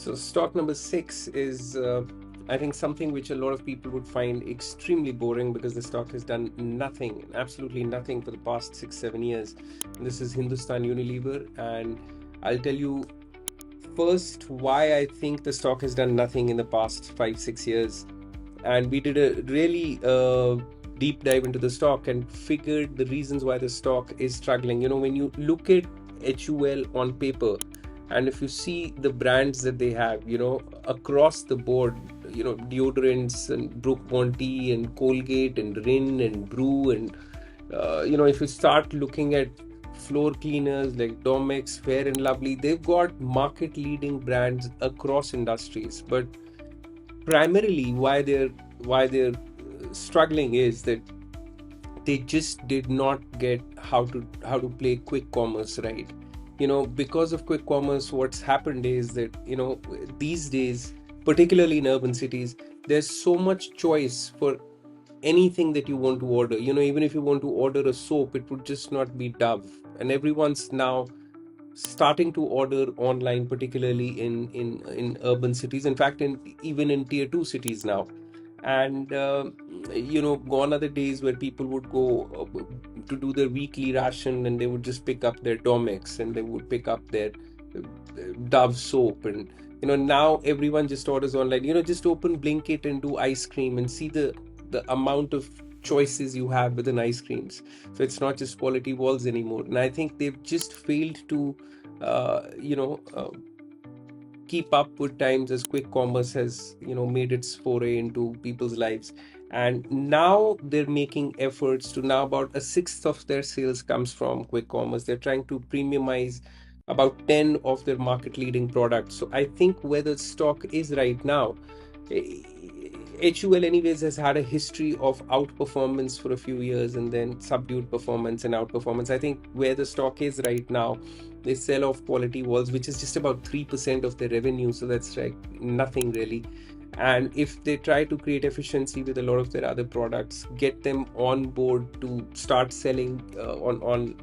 So stock number 6 is, I think, something which a lot of people would find extremely boring because the stock has done nothing, absolutely nothing for the past 6-7 years. And this is Hindustan Unilever, and I'll tell you first why I think the stock has done nothing in the past 5-6 years. And we did a really deep dive into the stock and figured the reasons why the stock is struggling. When you look at HUL on paper, and if you see the brands that they have, across the board, deodorants and Brook Bonti and Colgate and Rin and Brew, and if you start looking at floor cleaners like Domex, Fair and Lovely, they've got market leading brands across industries. But primarily why they're struggling is that they just did not get how to play quick commerce right. Because of quick commerce, what's happened is that these days, particularly in urban cities, there's so much choice for anything that you want to order. Even if you want to order a soap, it would just not be Dove, and everyone's now starting to order online, particularly in urban cities, in fact, even in tier 2 cities now. And gone are the days where people would go to do their weekly ration, and they would just pick up their Domex, and they would pick up their Dove soap. And now everyone just orders online. Just open Blinkit and do ice cream and see the amount of choices you have within ice creams. So it's not just quality walls anymore. And I think they've just failed to uh, you know uh, keep up with times, as quick commerce has made its foray into people's lives. And now they're making efforts to, now about a sixth of their sales comes from quick commerce. They're trying to premiumize about 10 of their market leading products. So I think where the stock is right now, HUL anyways has had a history of outperformance for a few years and then subdued performance and outperformance. I think where the stock is right now, they sell off quality walls, which is just about 3% of their revenue. So that's like nothing really. And if they try to create efficiency with a lot of their other products, get them on board to start selling on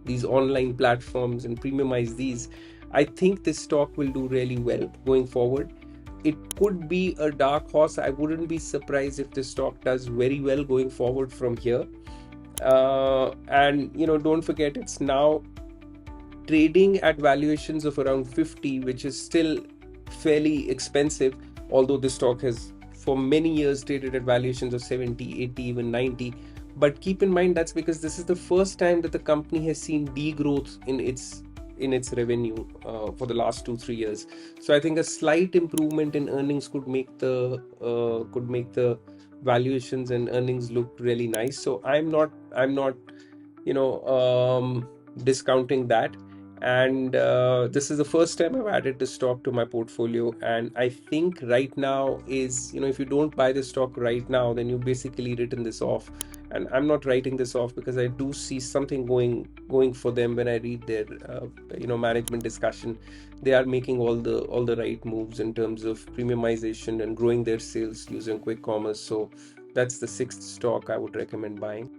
these online platforms and premiumize these, I think this stock will do really well going forward. It could be a dark horse. I wouldn't be surprised if the stock does very well going forward from here. And don't forget, it's now trading at valuations of around 50, which is still fairly expensive, although the stock has for many years traded at valuations of 70, 80, even 90. But keep in mind, that's because this is the first time that the company has seen degrowth in its revenue for the last 2-3 years. So I think a slight improvement in earnings could make the valuations and earnings look really nice. So I'm not discounting that. And this is the first time I've added the stock to my portfolio. And I think right now is, if you don't buy the stock right now, then you've basically written this off. And I'm not writing this off because I do see something going for them when I read their management discussion. They are making all the right moves in terms of premiumization and growing their sales using quick commerce. So that's the sixth stock I would recommend buying.